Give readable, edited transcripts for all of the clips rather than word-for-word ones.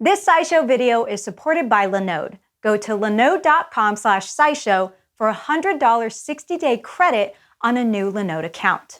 This SciShow video is supported by Linode. Go to linode.com/SciShow for a $100 60-day credit on a new Linode account.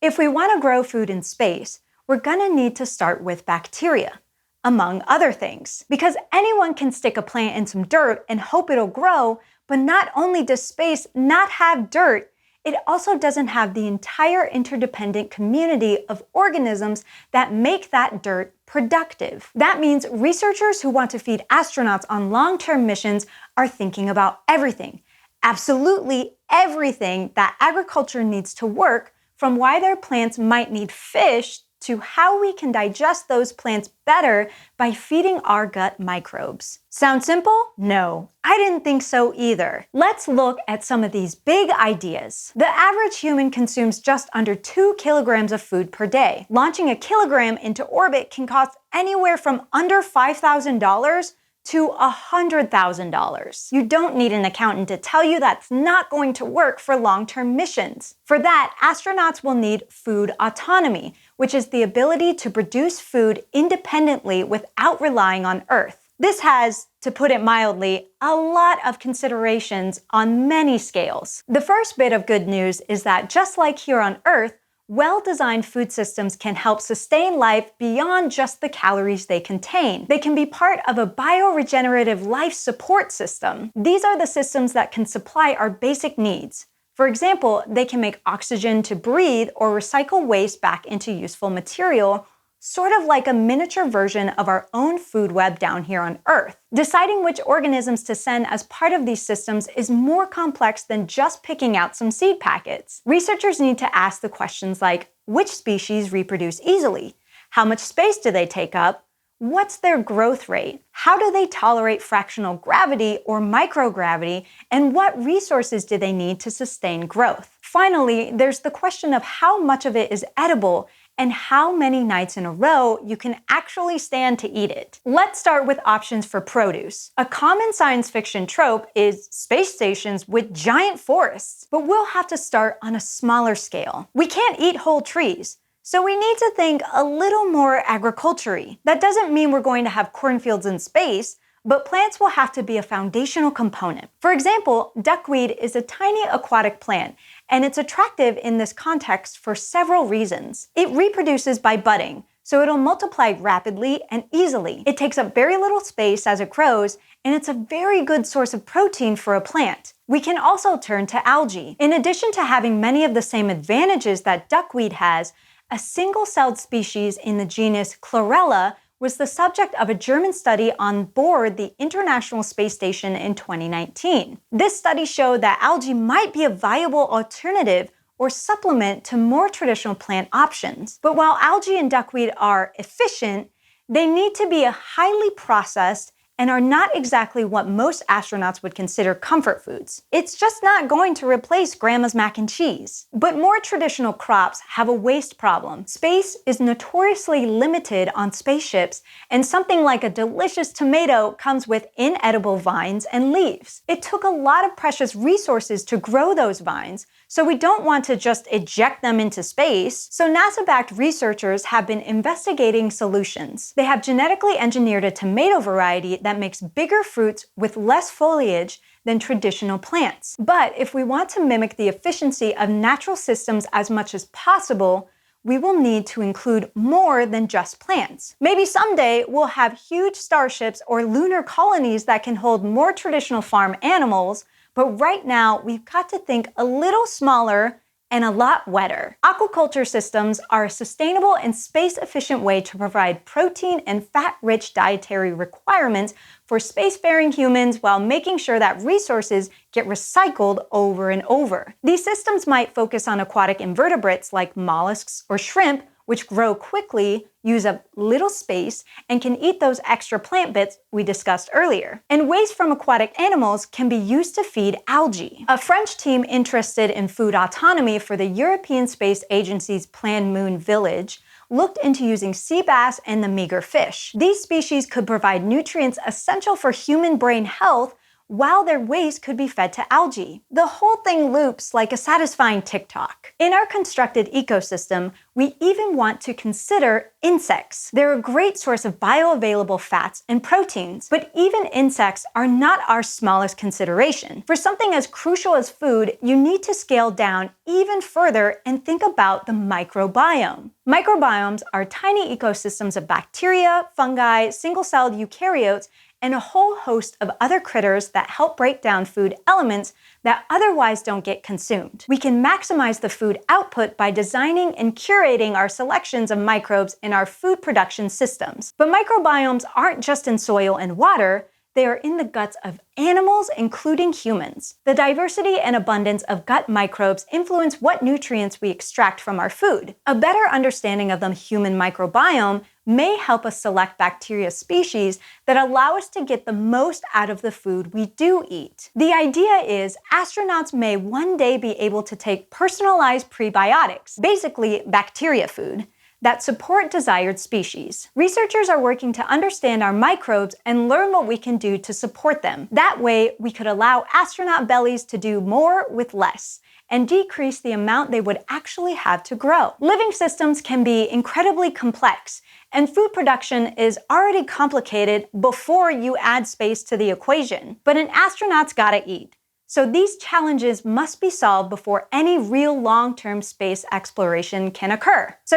If we want to grow food in space, we're gonna need to start with bacteria, among other things. Because anyone can stick a plant in some dirt and hope it'll grow, but not only does space not have dirt, it also doesn't have the entire interdependent community of organisms that make that dirt productive. That means researchers who want to feed astronauts on long-term missions are thinking about everything, absolutely everything that agriculture needs to work, from why their plants might need fish to how we can digest those plants better by feeding our gut microbes. Sound simple? No, I didn't think so either. Let's look at some of these big ideas. The average human consumes just under 2 kilograms of food per day. Launching a kilogram into orbit can cost anywhere from under $5,000 to $100,000. You don't need an accountant to tell you that's not going to work for long-term missions. For that, astronauts will need food autonomy, which is the ability to produce food independently without relying on Earth. This has, to put it mildly, a lot of considerations on many scales. The first bit of good news is that just like here on Earth, well-designed food systems can help sustain life beyond just the calories they contain. They can be part of a bioregenerative life support system. These are the systems that can supply our basic needs. For example, they can make oxygen to breathe or recycle waste back into useful material, sort of like a miniature version of our own food web down here on Earth. Deciding which organisms to send as part of these systems is more complex than just picking out some seed packets. Researchers need to ask the questions like, which species reproduce easily? How much space do they take up? What's their growth rate? How do they tolerate fractional gravity or microgravity? And what resources do they need to sustain growth? Finally, there's the question of how much of it is edible and how many nights in a row you can actually stand to eat it. Let's start with options for produce. A common science fiction trope is space stations with giant forests, but we'll have to start on a smaller scale. We can't eat whole trees, so we need to think a little more agriculture-y. That doesn't mean we're going to have cornfields in space, but plants will have to be a foundational component. For example, duckweed is a tiny aquatic plant, and it's attractive in this context for several reasons. It reproduces by budding, so it'll multiply rapidly and easily. It takes up very little space as it grows, and it's a very good source of protein for a plant. We can also turn to algae. In addition to having many of the same advantages that duckweed has, a single-celled species in the genus Chlorella was the subject of a German study on board the International Space Station in 2019. This study showed that algae might be a viable alternative or supplement to more traditional plant options. But while algae and duckweed are efficient, they need to be highly processed and are not exactly what most astronauts would consider comfort foods. It's just not going to replace grandma's mac and cheese. But more traditional crops have a waste problem. Space is notoriously limited on spaceships, and something like a delicious tomato comes with inedible vines and leaves. It took a lot of precious resources to grow those vines, so we don't want to just eject them into space. So NASA-backed researchers have been investigating solutions. They have genetically engineered a tomato variety that makes bigger fruits with less foliage than traditional plants. But if we want to mimic the efficiency of natural systems as much as possible, we will need to include more than just plants. Maybe someday we'll have huge starships or lunar colonies that can hold more traditional farm animals, but right now we've got to think a little smaller and a lot wetter. Aquaculture systems are a sustainable and space-efficient way to provide protein and fat-rich dietary requirements for spacefaring humans while making sure that resources get recycled over and over. These systems might focus on aquatic invertebrates like mollusks or shrimp, which grow quickly, use up little space, and can eat those extra plant bits we discussed earlier. And waste from aquatic animals can be used to feed algae. A French team interested in food autonomy for the European Space Agency's planned moon village looked into using sea bass and the meager fish. These species could provide nutrients essential for human brain health while their waste could be fed to algae. The whole thing loops like a satisfying TikTok. In our constructed ecosystem, we even want to consider insects. They're a great source of bioavailable fats and proteins, but even insects are not our smallest consideration. For something as crucial as food, you need to scale down even further and think about the microbiome. Microbiomes are tiny ecosystems of bacteria, fungi, single-celled eukaryotes, and a whole host of other critters that help break down food elements that otherwise don't get consumed. We can maximize the food output by designing and curating our selections of microbes in our food production systems. But microbiomes aren't just in soil and water, they are in the guts of animals, including humans. The diversity and abundance of gut microbes influence what nutrients we extract from our food. A better understanding of the human microbiome may help us select bacteria species that allow us to get the most out of the food we do eat. The idea is astronauts may one day be able to take personalized prebiotics, basically bacteria food, that support desired species. Researchers are working to understand our microbes and learn what we can do to support them. That way, we could allow astronaut bellies to do more with less and decrease the amount they would actually have to grow. Living systems can be incredibly complex, and food production is already complicated before you add space to the equation. But an astronaut's gotta eat. So these challenges must be solved before any real long-term space exploration can occur. So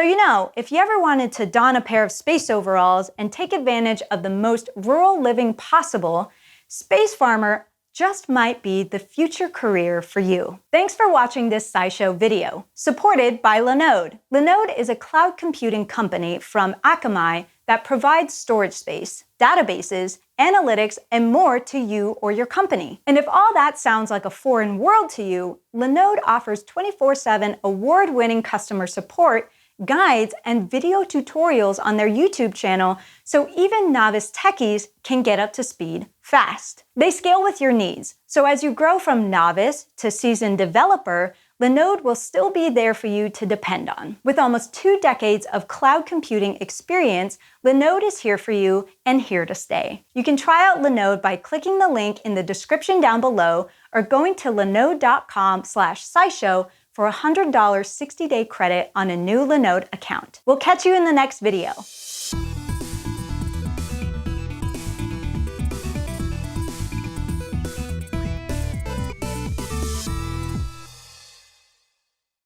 if you ever wanted to don a pair of space overalls and take advantage of the most rural living possible, space farmer just might be the future career for you. Thanks for watching this SciShow video, supported by Linode. Linode is a cloud computing company from Akamai that provides storage space, databases, analytics, and more to you or your company. And if all that sounds like a foreign world to you, Linode offers 24/7 award-winning customer support, guides, and video tutorials on their YouTube channel, so even novice techies can get up to speed fast. They scale with your needs, so as you grow from novice to seasoned developer, Linode will still be there for you to depend on. With almost 2 decades of cloud computing experience, Linode is here for you and here to stay. You can try out Linode by clicking the link in the description down below or going to linode.com/scishow for $100 60-day credit on a new Linode account. We'll catch you in the next video.